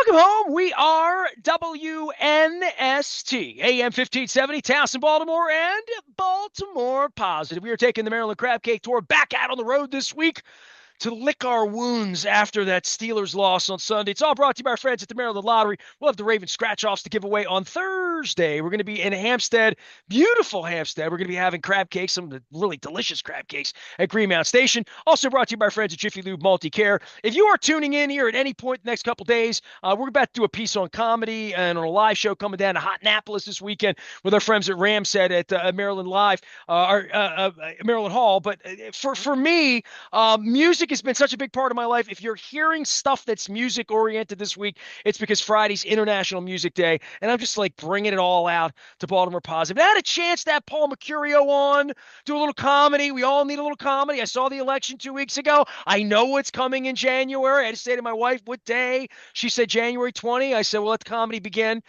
Welcome home. We are WNST, AM 1570, Towson, Baltimore, and Baltimore Positive. We are taking the Maryland Crab Cake Tour back out on the road this week to lick our wounds after that Steelers loss on Sunday. It's all brought to you by our friends at the Maryland Lottery. We'll have the Ravens scratch-offs to give away on Thursday. We're going to be in Hampstead, beautiful Hampstead. We're going to be having crab cakes, some of the really delicious crab cakes at Greenmount Station. Also brought to you by our friends at Jiffy Lube Multi-Care. If you are tuning in here at any point the next couple days, we're about to do a piece on comedy and on a live show coming down to Hot Annapolis this weekend with our friends at Ramshead at Maryland Live, Maryland Hall. But for me, music has been such a big part of my life. If you're hearing stuff that's music oriented this week, it's because Friday's International Music Day, and I'm just like bringing it all out to Baltimore Positive. I had a chance to have Paul Mecurio on, do a little comedy. We all need a little comedy. I saw the election 2 weeks ago. I know what's coming in January. I had to say to my wife, what day? She said January 20. I said, well, let the comedy begin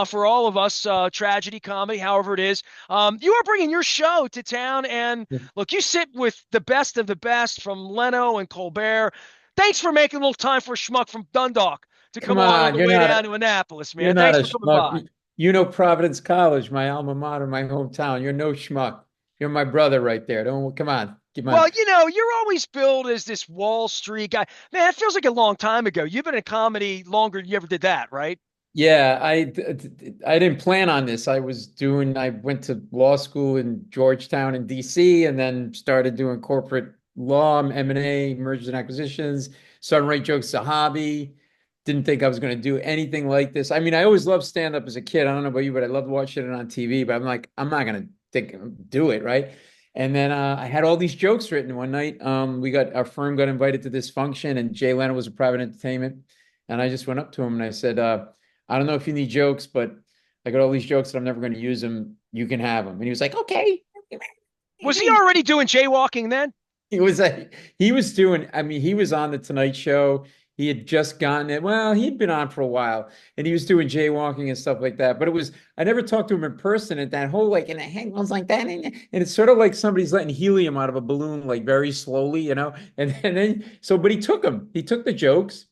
for all of us, tragedy, comedy, however it is. You are bringing your show to town, and look, you sit with the best of the best from Leno and Colbert. Thanks for making a little time for a schmuck from Dundalk to come Come on on, the way down to Annapolis, you're man. not Thanks a for coming by. schmuck. You know Providence College, my alma mater, my hometown. You're no schmuck. You're my brother right there. Don't come on. Come Well, on. you're always billed as this Wall Street guy. Man, it feels like a long time ago. You've been in comedy longer than you ever did that, right? Yeah, I didn't plan on this. I went to law school in Georgetown in DC and then started doing corporate law, M&A, mergers and acquisitions, started writing jokes as a hobby. Didn't think I was going to do anything like this. I mean, I always loved stand up as a kid. I don't know about you, but I loved watching it on TV, but I'm like, I'm not going to do it, right? And then I had all these jokes written one night. Our firm got invited to this function, and Jay Leno was a private entertainment. And I just went up to him and I said, I don't know if you need jokes, but I got all these jokes that I'm never going to use them. You can have them. And he was like, okay. Was he already doing jaywalking then? He was like, I mean, he was on the Tonight Show. He had just gotten it. Well, he'd been on for a while and he was doing jaywalking and stuff like that. But I never talked to him in person and that whole like, and the hang was like that. And it's sort of like somebody's letting helium out of a balloon, like very slowly, you know? And then, but he took the jokes.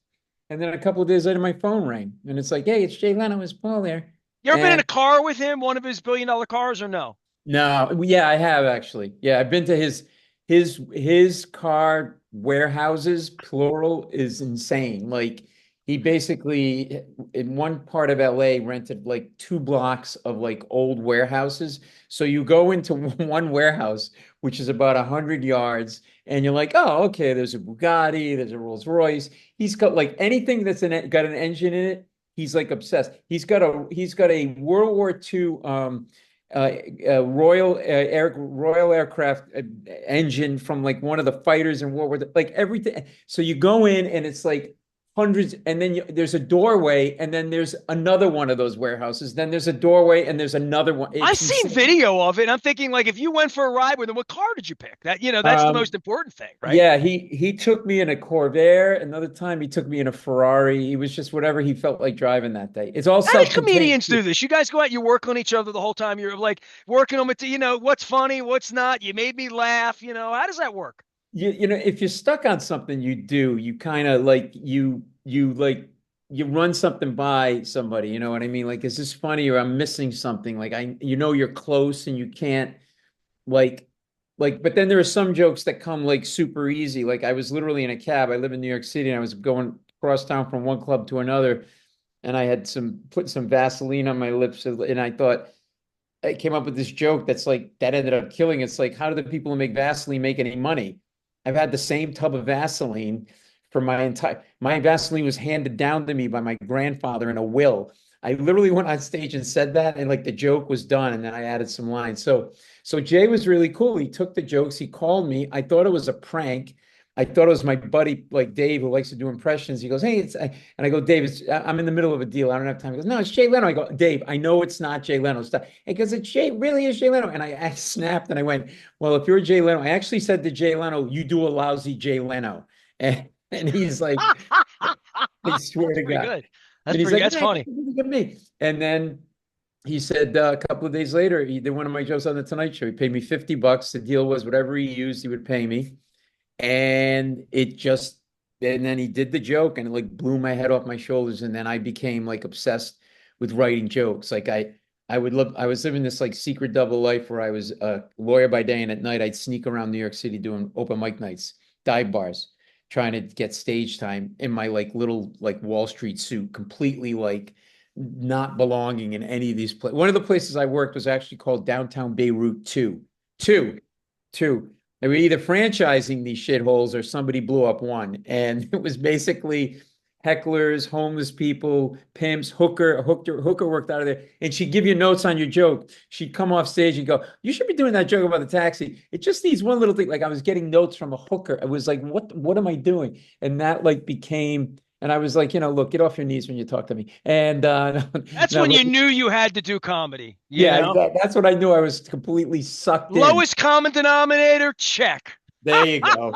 And then a couple of days later, my phone rang and it's like, hey, it's Jay Leno. Is Paul there? You ever been in And a car with him, one of his billion-dollar cars, or no? no, yeah, I have actually. Yeah, I've been to his car warehouses, plural, is insane. Like he basically in one part of LA rented like 2 blocks of like old warehouses. So you go into one warehouse, which is about 100 yards, and you're like, oh, okay, there's a Bugatti, there's a Rolls Royce. He's got like anything that's got an engine in it. He's like obsessed. He's got a World War II Royal aircraft engine from like one of the fighters in World War like everything. So you go in and it's like hundreds, and then there's a doorway, and then there's another one of those warehouses. Then there's a doorway, and there's another one. I've It's seen insane. video of it, and I'm thinking, like, if you went for a ride with him, what car did you pick? That's the Um, most important thing, right? yeah, he took me in a Corvair. Another time he took me in a Ferrari. He was just whatever he felt like driving that day. It's all How do self-contained. comedians do this? You guys go out, you work on each other the whole time. You're like working on it, what's funny, what's not. You made me laugh. How does that work? If you're stuck on something, you kind of like you run something by somebody, you know what I mean? Like, is this funny or I'm missing something? Like you're close and you can't like but then there are some jokes that come like super easy. Like I was literally in a cab. I live in New York City and I was going across town from one club to another, and I had put some Vaseline on my lips, and I thought I came up with this joke that ended up killing. It's like, how do the people who make Vaseline make any money? I've had the same tub of Vaseline for my Vaseline was handed down to me by my grandfather in a will. I literally went on stage and said that, and like the joke was done, and then I added some lines. So Jay was really cool. He took the jokes, he called me. I thought it was a prank. I thought it was my buddy, like Dave, who likes to do impressions. He goes, hey, and I go, Dave, I'm in the middle of a deal. I don't have time. He goes, no, it's Jay Leno. I go, Dave, I know it's not Jay Leno. Stop. He goes, it really is Jay Leno. And I snapped and I went, well, if you're Jay Leno, I actually said to Jay Leno, you do a lousy Jay Leno. And he's like, I swear That's to pretty God. good. And he's like, That's hey, funny. look at me. And then he said a couple of days later, he did one of my jokes on the Tonight Show. He paid me $50. The deal was whatever he used, he would pay me. And it just and then he did the joke and it like blew my head off my shoulders. And then I became like obsessed with writing jokes. Like I was living this like secret double life where I was a lawyer by day and at night I'd sneak around New York City doing open mic nights, dive bars, trying to get stage time in my like little like Wall Street suit, completely like not belonging in any of these places. One of the places I worked was actually called Downtown Beirut 2. Two. Two. They were either franchising these shitholes or somebody blew up one. And it was basically hecklers, homeless people, pimps, hooker worked out of there. And she'd give you notes on your joke. She'd come off stage and go, "You should be doing that joke about the taxi. It just needs one little thing." Like I was getting notes from a hooker. I was like, what am I doing? And that like became, and I was like, look, get off your knees when you talk to me. And That's no, when you knew you had to do comedy, you yeah, know? that's what I knew. I was completely sucked in. Lowest common denominator, check. There you go.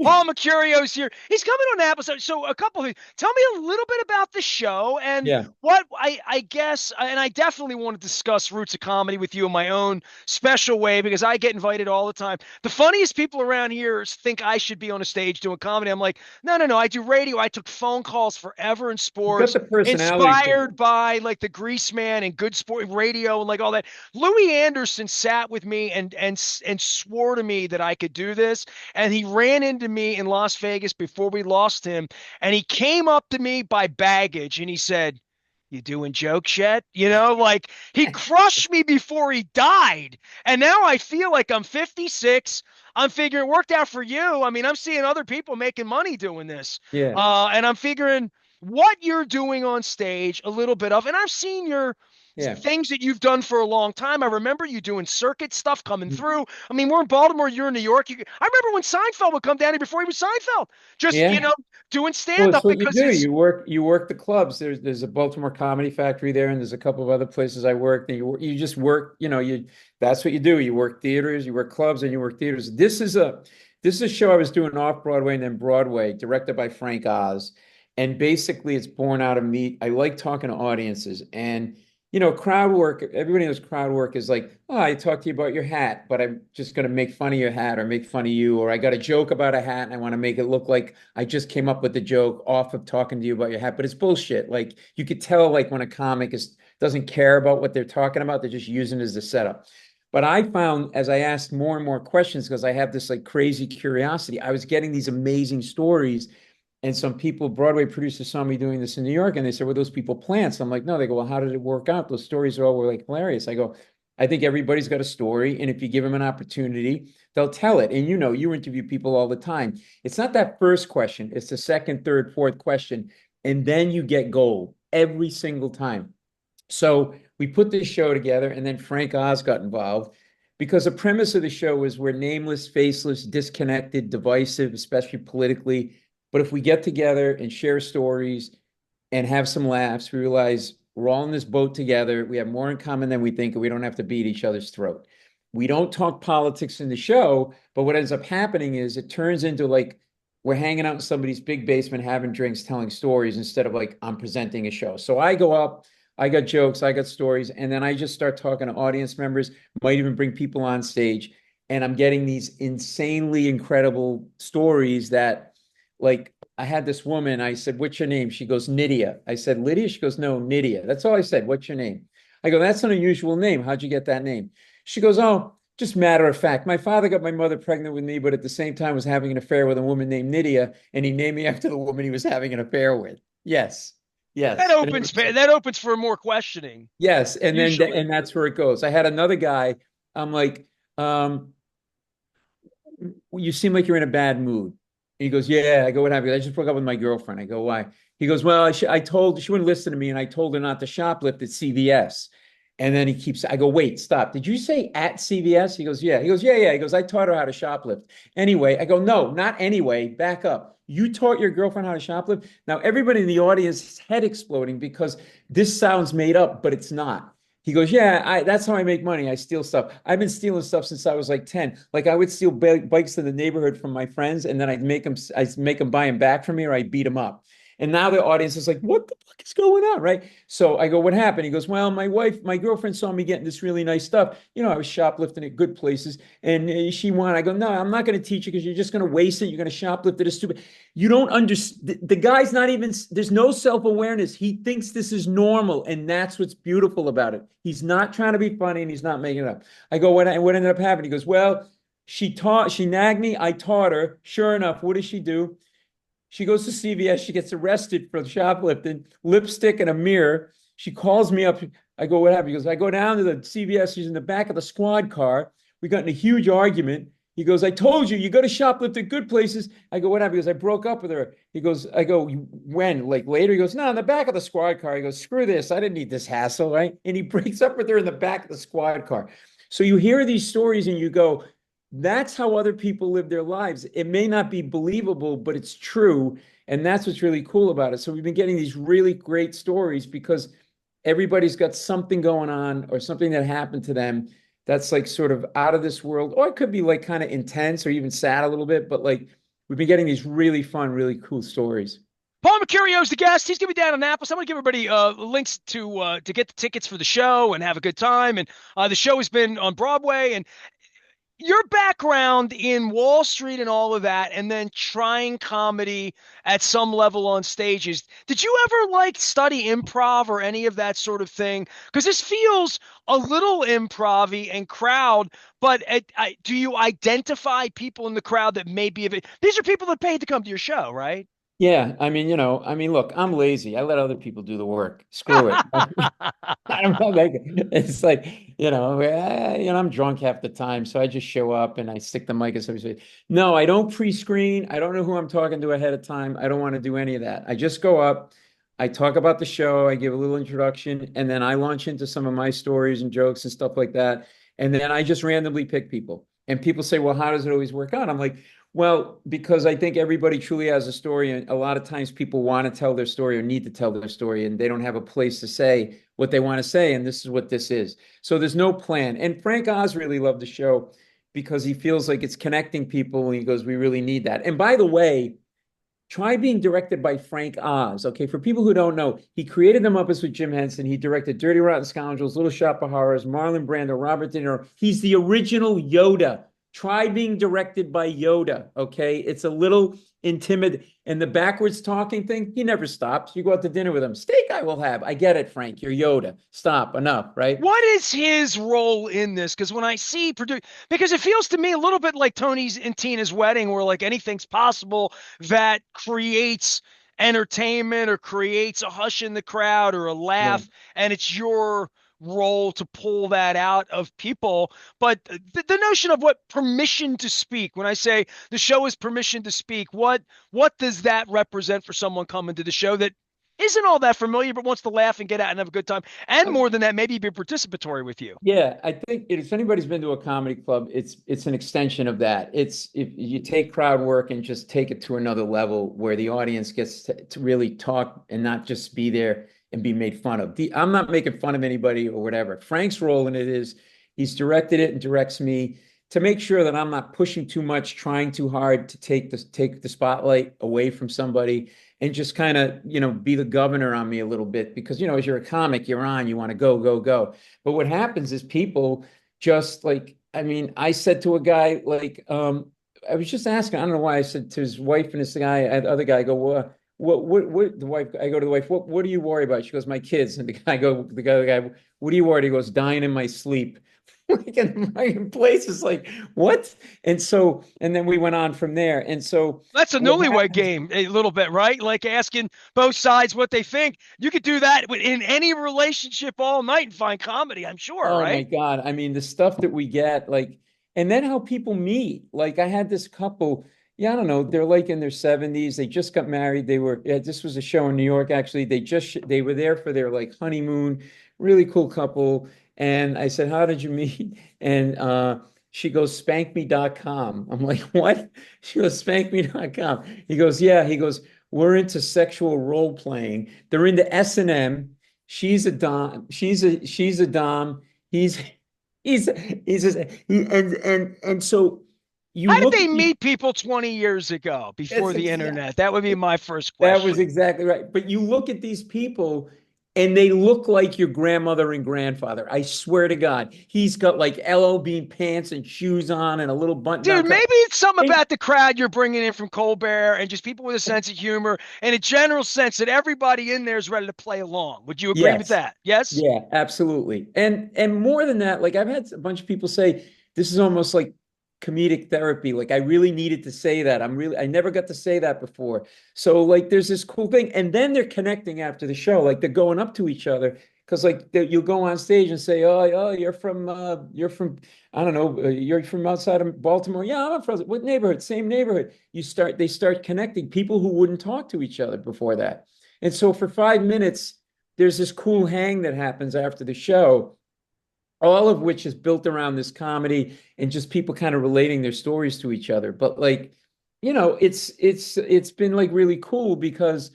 Paul Mercurio's here. He's coming on Annapolis. So a couple of things. Tell me a little bit about the show and Yeah. what I guess, and I definitely want to discuss roots of comedy with you in my own special way because I get invited all the time. The funniest people around here think I should be on a stage doing comedy. I'm like, no, no, no. I do radio. I took phone calls forever in You got sports, the personality for it. inspired by like the Grease Man and Good Sport Radio and like all that. Louis Anderson sat with me and swore to me that I could do this. And he ran into me in Las Vegas before we lost him. And he came up to me by baggage and he said, "You doing jokes yet?" Like he crushed me before he died. And now I feel like I'm 56. I'm figuring it worked out for you. I mean, I'm seeing other people making money doing this. Yeah. And I'm figuring what you're doing on stage, a little bit of, and I've seen your Yeah. things that you've done for a long time. I remember you doing circuit stuff coming through. I mean, we're in Baltimore, you're in New York. I remember when Seinfeld would come down here before he was Seinfeld, just, Yeah. doing Well, stand it's up what you because do. his You work the clubs. There's a Baltimore Comedy Factory there, and there's a couple of other places I worked. And you just work, that's what you do. You work theaters, you work clubs, and you work theaters. This is a show I was doing off Broadway and then Broadway, directed by Frank Oz. And basically it's born out of me. I like talking to audiences and crowd work, everybody knows crowd work is like, oh, I talked to you about your hat, but I'm just going to make fun of your hat or make fun of you, or I got a joke about a hat and I want to make it look like I just came up with the joke off of talking to you about your hat, but it's bullshit. Like you could tell like when a comic doesn't care about what they're talking about, they're just using it as a setup. But I found as I asked more and more questions, because I have this like crazy curiosity, I was getting these amazing stories. And some people, Broadway producers saw me doing this in New York and they said, "Were those people plants?" I'm like, "No." They go, "Well, how did it work out? Those stories all were like hilarious." I go, "I think everybody's got a story. And if you give them an opportunity, they'll tell it." And you interview people all the time. It's not that first question, it's the second, third, fourth question. And then you get gold every single time. So we put this show together and then Frank Oz got involved because the premise of the show was we're nameless, faceless, disconnected, divisive, especially politically. But if we get together and share stories and have some laughs, we realize we're all in this boat together. We have more in common than we think, and we don't have to beat each other's throat. We don't talk politics in the show, but what ends up happening is it turns into like we're hanging out in somebody's big basement, having drinks, telling stories instead of like I'm presenting a show. So I go up, I got jokes, I got stories, and then I just start talking to audience members, might even bring people on stage. And I'm getting these insanely incredible stories that like I had this woman, I said, "What's your name?" She goes, "Nydia." I said, "Lydia?" She goes, "No, Nydia." That's all I said. "What's your name?" I go, "That's an unusual name. How'd you get that name?" She goes, "Oh, just matter of fact. My father got my mother pregnant with me, but at the same time was having an affair with a woman named Nydia, and he named me after the woman he was having an affair with." Yes. that Yes. And opens that opens for more questioning, yes. And then usually. and that's where it goes. I had another guy. I'm like, "You seem like you're in a bad mood." He goes, "Yeah." I go, "What happened?" "I just broke up with my girlfriend." I go, "Why?" He goes, "Well, I told she wouldn't listen to me, and I told her not to shoplift at CVS." And then I go, "Wait, stop. Did you say at CVS?" He goes, "Yeah." He goes, "Yeah, yeah." He goes, "I taught her how to shoplift." Anyway, I go, "No, not anyway. Back up. You taught your girlfriend how to shoplift?" Now, everybody in the audience is head exploding because this sounds made up, but it's not. He goes, "Yeah, that's how I make money. I steal stuff. I've been stealing stuff since I was like 10. Like I would steal bikes in the neighborhood from my friends, and then I'd make them buy them back from me, or I'd beat them up." And now the audience is like, what the fuck is going on? Right. So I go, what happened? He goes, well, my girlfriend saw me getting this really nice stuff. I was shoplifting at good places and she wanted, I go, no, I'm not going to teach you because you're just going to waste it. You're going to shoplift it. It's stupid. You don't understand. The guy's not even, there's no self-awareness. He thinks this is normal. And that's what's beautiful about it. He's not trying to be funny and he's not making it up. I go, what ended up happening? He goes, well, she nagged me. I taught her. Sure enough, what does she do? She goes to CVS. She gets arrested for shoplifting, lipstick and a mirror. She calls me up. I go, what happened? He goes, I go down to the CVS. She's in the back of the squad car. We got in a huge argument. He goes, I told you, you go to shoplift at good places. I go, what happened? He goes, I broke up with her. He goes, I go, when? Like later? He goes, no, in the back of the squad car. He goes, screw this. I didn't need this hassle, right? And he breaks up with her in the back of the squad car. So you hear these stories and you go, that's how other people live their lives. It may not be believable, but it's true. And that's what's really cool about it. So we've been getting these really great stories because everybody's got something going on or something that happened to them that's like sort of out of this world, or it could be like kind of intense or even sad a little bit, but like we've been getting these really fun, really cool stories. Paul Mecurio is the guest. He's going to be down in Annapolis. I'm going to give everybody links to get the tickets for the show and have a good time. And the show has been on Broadway, and your background in Wall Street and all of that, and then trying comedy at some level on stages. Did you ever like study improv or any of that sort of thing? Because this feels a little improv-y and crowd, but do you identify people in the crowd that may be of it? These are people that paid to come to your show, right? Yeah, look, I'm lazy. I let other people do the work. Screw it. I don't know. Like, it's like, I'm drunk half the time. So I just show up and I stick the mic and somebody say, no, I don't pre-screen. I don't know who I'm talking to ahead of time. I don't want to do any of that. I just go up, I talk about the show, I give a little introduction, and then I launch into some of my stories and jokes and stuff like that. And then I just randomly pick people. And people say, well, how does it always work out? I'm like, well, because I think everybody truly has a story, and a lot of times people want to tell their story or need to tell their story, and they don't have a place to say what they want to say, and this is what this is. So there's no plan. And Frank Oz really loved the show because he feels like it's connecting people, and he goes, "We really need that." And by the way, try being directed by Frank Oz. Okay, for people who don't know, he created The Muppets with Jim Henson. He directed Dirty Rotten Scoundrels, Little Shop of Horrors, Marlon Brando, Robert De Niro. He's the original Yoda. Try being directed by Yoda, okay? It's a little intimidating. And the backwards talking thing, he never stops. You go out to dinner with him. Steak I will have. I get it, Frank. You're Yoda. Stop. Enough, right? What is his role in this? Because when I see because it feels to me a little bit like Tony's and Tina's wedding, where like anything's possible that creates entertainment or creates a hush in the crowd or a Yeah. laugh, and it's your role to pull that out of people. But the notion of what permission to speak, when I say the show is permission to speak, what does that represent for someone coming to the show that isn't all that familiar, but wants to laugh and get out and have a good time? And more than that, maybe be participatory with you. Yeah, I think if anybody's been to a comedy club, it's an extension of that. It's if you take crowd work and just take it to another level where the audience gets to really talk and not just be there and be made fun of. I'm not making fun of anybody or whatever. Frank's role in it is he's directed it and directs me to make sure that I'm not pushing too much, trying too hard to take the spotlight away from somebody and just kind of, be the governor on me a little bit because, as you're a comic, you're on, you want to go, go, go. But what happens is people just like, I mean, I said to a guy, like, I was just asking, I don't know why I said to his wife and this guy, the other guy, I go, well, the wife, I go to the wife, what do you worry about? She goes, my kids. And the guy, what do you worry? He goes, dying in my sleep. Like in my place is like, what? And then we went on from there. And so That's a what newlywed happens? game, a little bit, right? Like asking both sides what they think. You could do that in any relationship all night and find comedy, I'm sure, Oh my right? God. I mean, the stuff that we get, like, and then how people meet. Like, I had this couple, yeah, I don't know, they're like in their 70s. They just got married. This was a show in New York, actually. They were there for their like honeymoon, really cool couple. And I said, how did you meet? And she goes, spankme.com. I'm like, what? She goes, spankme.com. He goes, yeah. He goes, we're into sexual role playing. They're into S&M. She's a dom. She's a dom. He's he's he's and so you How did look they at these, meet people 20 years ago before that's the exact. internet? That would be my first That was question. exactly right. But you look at these people and they look like your grandmother and grandfather. I swear to God. He's got like LL Bean pants and shoes on and a little button down Dude, top. maybe it's something Hey, about the crowd you're bringing in from Colbert and just people with a sense of humor and a general sense that everybody in there is ready to play along. Would you agree with yes. that? Yes? Yeah, absolutely. And more than that, like I've had a bunch of people say this is almost like comedic therapy. Like I really needed to say that. I never got to say that before. So like there's this cool thing. And then they're connecting after the show. Like they're going up to each other because like you'll go on stage and say, oh, you're from, I don't know, you're from outside of Baltimore. Yeah, I'm from what neighborhood? Same neighborhood. They start connecting people who wouldn't talk to each other before that. And so for 5 minutes, there's this cool hang that happens after the show, all of which is built around this comedy and just people kind of relating their stories to each other. But like, it's been like really cool because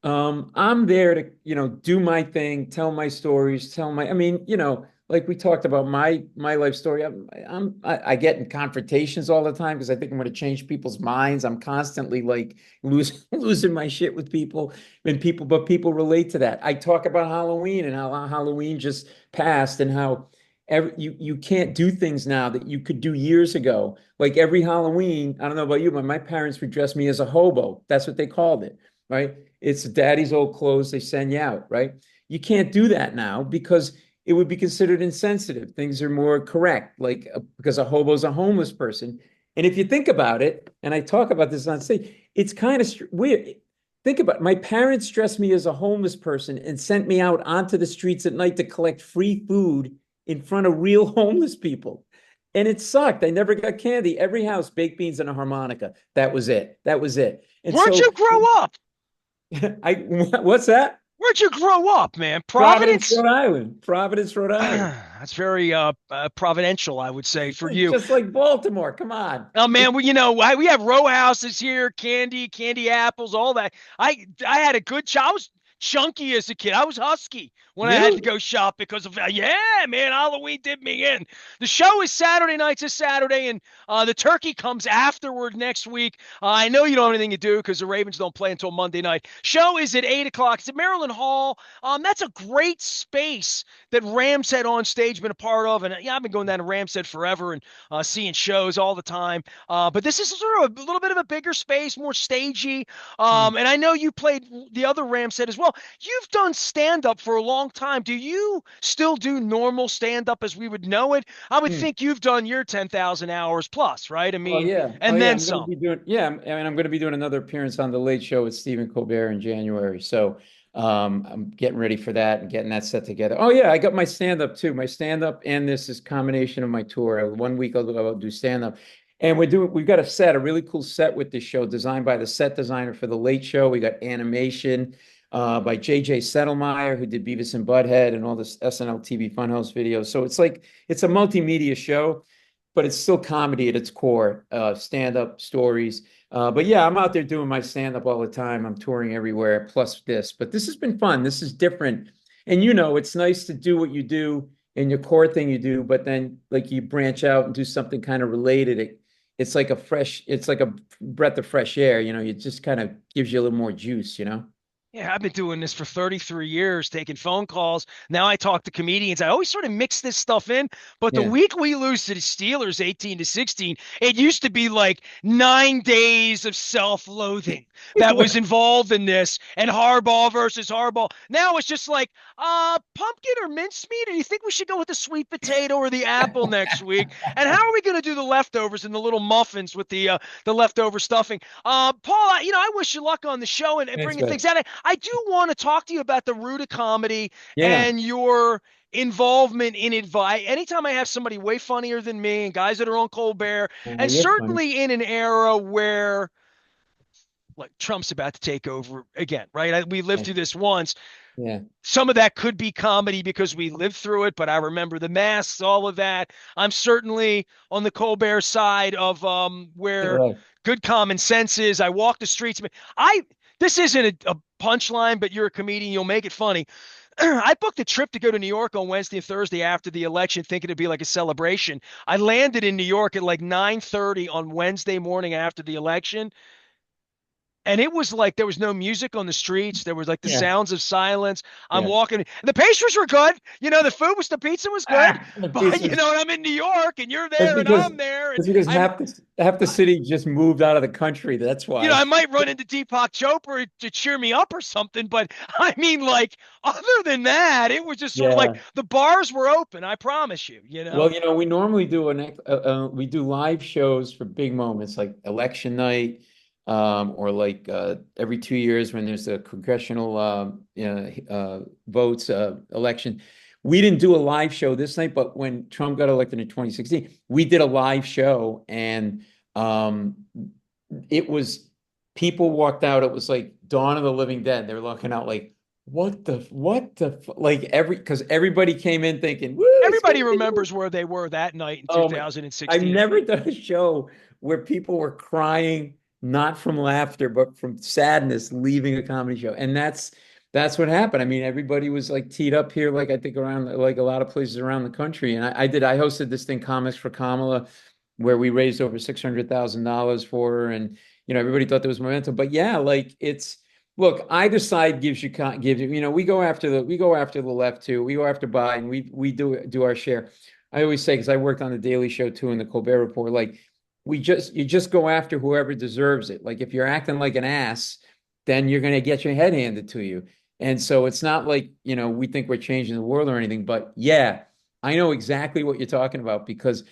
I'm there to, do my thing, tell my stories, I mean, like we talked about my life story. I get in confrontations all the time because I think I'm going to change people's minds. I'm constantly like losing my shit with people but people relate to that. I talk about Halloween and how Halloween just passed and how you can't do things now that you could do years ago. Like every Halloween, I don't know about you, but my parents would dress me as a hobo. That's what they called it, right? It's daddy's old clothes. They send you out, right? You can't do that now because it would be considered insensitive. Things are more correct, like because a hobo's a homeless person. And if you think about it, and I talk about this on stage, it's kind of weird. Think about it. My parents dressed me as a homeless person and sent me out onto the streets at night to collect free food in front of real homeless people. And it sucked. I never got candy. Every house, baked beans and a harmonica. That was it. That was it. And Where'd so you grow up? I what's that? Where'd you grow up, man? Providence, Providence? Rhode Island. Providence, Rhode Island. That's very providential, I would say, for you. Just like Baltimore. Come on. Oh man, we have row houses here, candy apples, all that. I had a good child. I was chunky as a kid. I was husky when I had to Really? go shop because of yeah, man. Halloween did me in. The show is Saturday nights this Saturday, and the turkey comes afterward next week. I know you don't have anything to do because the Ravens don't play until Monday night. Show is at 8 o'clock. It's at Maryland Hall. That's a great space that Rams had on stage, been a part of, and yeah, I've been going down to Rams Head forever and seeing shows all the time. But this is sort of a little bit of a bigger space, more stagey. Hmm. And I know you played the other Ram set as well. You've done stand up for a long time. Do you still do normal stand up as we would know it? I would Hmm. think you've done your 10,000 hours plus, right? I Oh mean, yeah. Oh and yeah. then I'm going to some. be doing. Yeah. I mean, I'm going to be doing another appearance on the Late Show with Stephen Colbert in January. So I'm getting ready for that and getting that set together. Oh yeah, I got my stand up too. My stand up and this is combination of my tour. One week I'll do stand up, and we've got a really cool set with this show designed by the set designer for the Late Show. We got animation by JJ Settlemeyer, who did Beavis and Butthead and all this SNL TV Funhouse videos. So it's a multimedia show, but it's still comedy at its core, stand-up stories. But yeah, I'm out there doing my stand-up all the time. I'm touring everywhere, plus this. But this has been fun. This is different. And it's nice to do what you do in your core thing you do, but then like you branch out and do something kind of related. It's like a breath of fresh air, it just kind of gives you a little more juice. Yeah, I've been doing this for 33 years, taking phone calls. Now I talk to comedians. I always sort of mix this stuff in. But the Yeah. week we lose to the Steelers 18-16, it used to be like 9 days of self-loathing that was involved in this and Harbaugh versus Harbaugh. Now it's just like, pumpkin or mincemeat? Or do you think we should go with the sweet potato or the apple next week? And how are we going to do the leftovers and the little muffins with the leftover stuffing? Paul, I wish you luck on the show and Thanks, bringing man. things out. I do want to talk to you about the root of comedy Yeah. and your involvement in advice. Anytime I have somebody way funnier than me and guys that are on Colbert, and You're funny. certainly in an era where like Trump's about to take over again, right? We lived Yeah. through this once. Yeah. Some of that could be comedy because we lived through it, but I remember the masks, all of that. I'm certainly on the Colbert side of where Right. good common sense is. I walk the streets. I This isn't a punchline, but you're a comedian, you'll make it funny. I booked a trip to go to New York on Wednesday and Thursday after the election, thinking it'd be like a celebration. I landed in New York at like 9:30 on Wednesday morning after the election, and it was like there was no music on the streets. There was like the Yeah, sounds of silence. I'm yeah. walking. The pastries were good. The pizza was good. The But pieces. I'm in New York and you're That's there and because I'm there and that's because I'm half the city just moved out of the country. That's I why. might run into Deepak Chopra to cheer me up or something, but I mean, like, other than that, it was just sort of like Yeah. the bars were open. I promise you. Well, we normally do we do live shows for big moments like election night, or like every 2 years when there's a congressional votes election. We didn't do a live show this night, but when Trump got elected in 2016, we did a live show, and um, it was people walked out. It was like Dawn of the Living Dead. They were looking out like, like because everybody came in thinking, woo, it's gonna Everybody be. remembers where they were that night in Oh my, I've 2016. never done a show where people were crying, not from laughter, but from sadness leaving a comedy show. And that's what happened. I mean, everybody was like teed up here, like I think around like a lot of places around the country. And I hosted this thing, Comics for Kamala, where we raised over $600,000 for her. And everybody thought there was momentum. But yeah, like look, either side gives you, we go after the left too. We go after Biden. We do our share. I always say, because I worked on the Daily Show too and the Colbert Report, like you just go after whoever deserves it. Like if you're acting like an ass, then you're gonna get your head handed to you. And so it's not like, we think we're changing the world or anything, but yeah, I know exactly what you're talking about because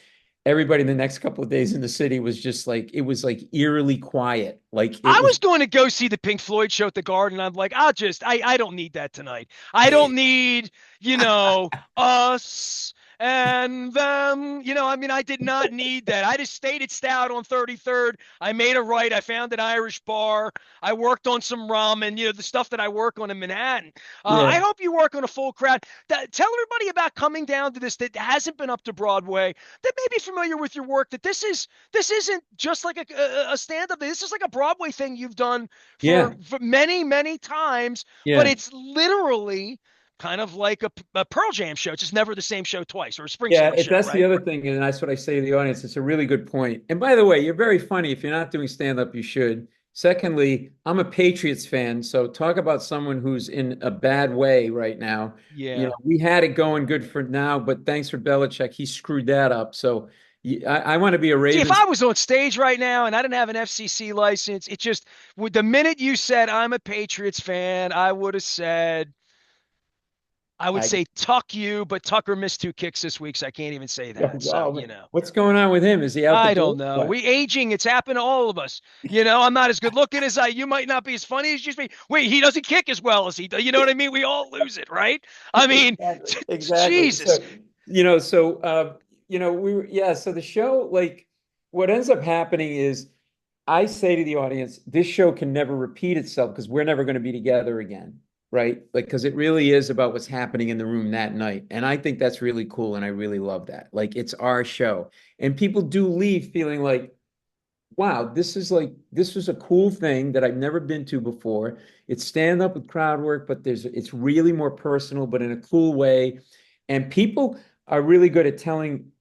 everybody the next couple of days in the city was just like it was like eerily quiet. Like it I was was going to go see the Pink Floyd show at the Garden. I'm like, I don't need that tonight. I don't need, us and them. I mean, I did not need that. I just stayed at Stout on 33rd. I made a right. I found an Irish bar. I worked on some ramen, the stuff that I work on in Manhattan. yeah, I hope you work on a full crowd. Tell everybody about coming down to this that hasn't been up to Broadway, that may be familiar with your work, that this isn't just like a stand-up. This is like a Broadway thing you've done yeah, for many, many times, but yeah. it's literally kind of like a Pearl Jam show. It's just never the same show twice, or a Yeah, Springsteen if show, that's the right? other thing, and that's what I say to the audience. It's a really good point. And by the way, you're very funny. If you're not doing stand-up, you should. Secondly, I'm a Patriots fan, so talk about someone who's in a bad way right now. Yeah. We had it going good for now, but thanks for Belichick, he screwed that up. So I want to be a See, if Ravens. I was on stage right now and I didn't have an FCC license, it just with the minute you said I'm a Patriots fan, I would I, say tuck you, but Tucker missed two kicks this week, so I can't even say that. So, oh, man. What's going on with him? Is he out the I door? don't know. What? We aging, it's happened to all of us. I'm not as good looking as you might not be as funny as you be. Wait, he doesn't kick as well as he does. You know what I mean? We all lose it, right? I mean, Exactly. Exactly. Jesus. So the show, like, what ends up happening is I say to the audience, this show can never repeat itself because we're never going to be together again, right? Like, because it really is about what's happening in the room that night. And I think that's really cool. And I really love that. Like, it's our show. And people do leave feeling like, wow, this was a cool thing that I've never been to before. It's stand up with crowd work, but it's really more personal, but in a cool way. And people are really good at telling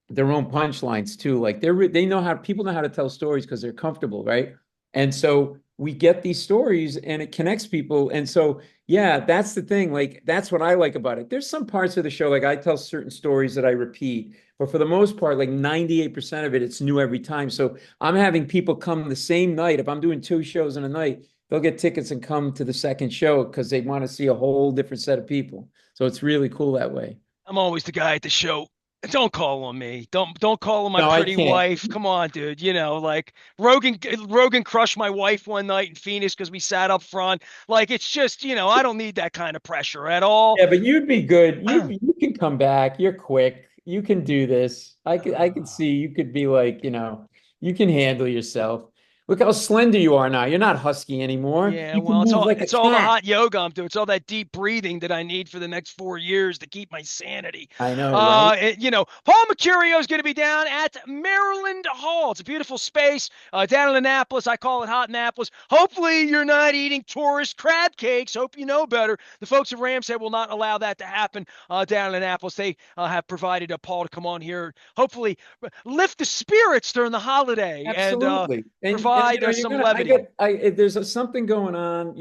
their own punchlines too. Like they know how people know how to tell stories because they're comfortable, right? And so we get these stories and it connects people. And so yeah, that's the thing. Like that's what I like about it. There's some parts of the show, like I tell certain stories that I repeat, but for the most part, like 98% of it, it's new every time. So I'm having people come the same night. If I'm doing two shows in a night, they'll get tickets and come to the second show because they want to see a whole different set of people. So it's really cool that way. I'm always the guy at the show. Don't call on me. Don't call on my No, I pretty can't. wife. Come on, dude. Like Rogan crushed my wife one night in Phoenix because we sat up front. Like it's just, I don't need that kind of pressure at all. Yeah, but you'd be good. You can come back. You're quick. You can do this. I could see you could be like, you can handle yourself. Look how slender you are now. You're not husky anymore. Yeah, You can well, move like a it's all the cat. hot yoga I'm doing. It's all that deep breathing that I need for the next 4 years to keep my sanity. I know, right? Paul Mecurio is going to be down at Maryland Hall. It's a beautiful space down in Annapolis. I call it Hot Annapolis. Hopefully, you're not eating tourist crab cakes. Hope you know better. The folks at Ramshead will not allow that to happen down in Annapolis. They have provided a Paul to come on here. Hopefully, lift the spirits during the holiday and Absolutely. And provide you're some gonna levity. there's something going on,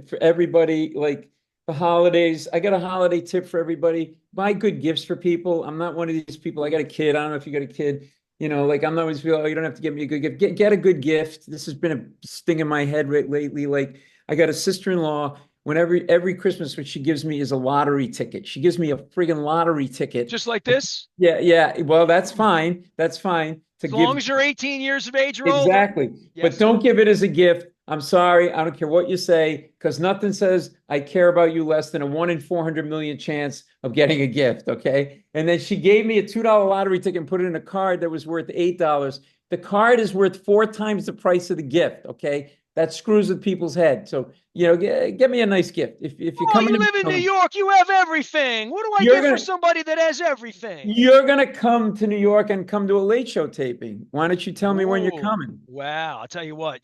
for everybody, like the holidays. I got a holiday tip for everybody. Buy good gifts for people. I'm not one of these people. I got a kid. I don't know if you got a kid. Like I'm not always feel, oh, you don't have to give me a good gift. Get a good gift. This has been a sting in my head lately. Like I got a sister-in-law. Whenever every Christmas, what she gives me is a lottery ticket. She gives me a friggin' lottery ticket. Just like this. Yeah, yeah. Well, that's fine. That's fine to As long give. as you're 18 years of age or older. Exactly. But Yes. don't give it as a gift. I'm sorry. I don't care what you say, because nothing says I care about you less than a 1 in 400 million chance of getting a gift. Okay. And then she gave me a $2 lottery ticket and put it in a card that was worth $8. The card is worth 4 times the price of the gift. Okay. That screws with people's head. So, get me a nice gift. If you're Oh, coming you to live in New Maryland, York. You have everything. What do I you're get for gonna somebody that has everything? you're gonna come to New York and come to a late show taping. Why don't you tell me when you're Whoa. coming? Wow. I'll tell you what,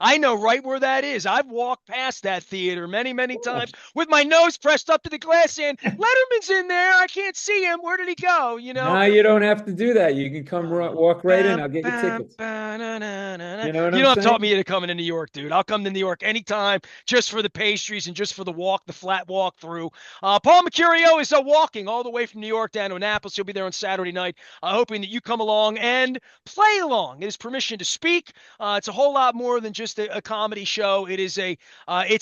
I know right where that is. I've walked past that theater many, many times with my nose pressed up to the glass saying, Letterman's in there. I can't see him. Where did he go? Now you don't have to do that. You can come walk right in. Bam, I'll get you bam, tickets. ba, na, na, na, na. You know what You I'm don't have to talk saying? me into coming to New York, dude. I'll come to New York anytime just for the pastries and just for the flat walk through. Paul Mecurio is walking all the way from New York down to Annapolis. He'll be there on Saturday night, hoping that you come along and play along. It is permission to speak. It's a whole lot more than just a comedy show. It's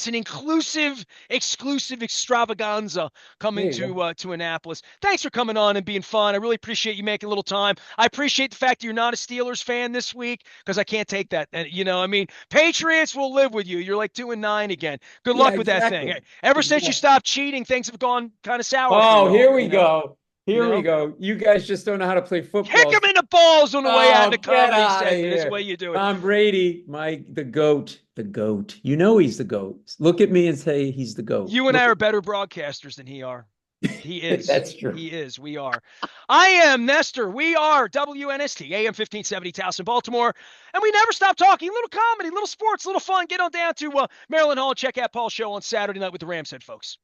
an inclusive, exclusive extravaganza There coming you go. to Annapolis. Thanks for coming on and being fun. I really appreciate you making a little time. I appreciate the fact that you're not a Steelers fan this week because I can't take that. And Patriots will live with you. You're like 2-9 again. Good Yeah, luck with that thing. exactly. Ever since you Exactly. stopped cheating, things have gone kind of sour for Oh, y'all. here we go. You Here we know. go. You guys just don't know how to play Kick football. him in the balls on the way out in the Oh, get comedy out of segment. Is the way here. you do it. Tom Brady, the GOAT, the GOAT. You know he's the GOAT. Look at me and say he's the GOAT. You and I Look are better broadcasters than he are. He at is. That's true. He is. We are. I am Nestor. We are WNST, AM 1570, Towson, Baltimore. And we never stop talking. Little comedy, little sports, little fun. Get on down to Maryland Hall and check out Paul's show on Saturday night with the Rams head folks.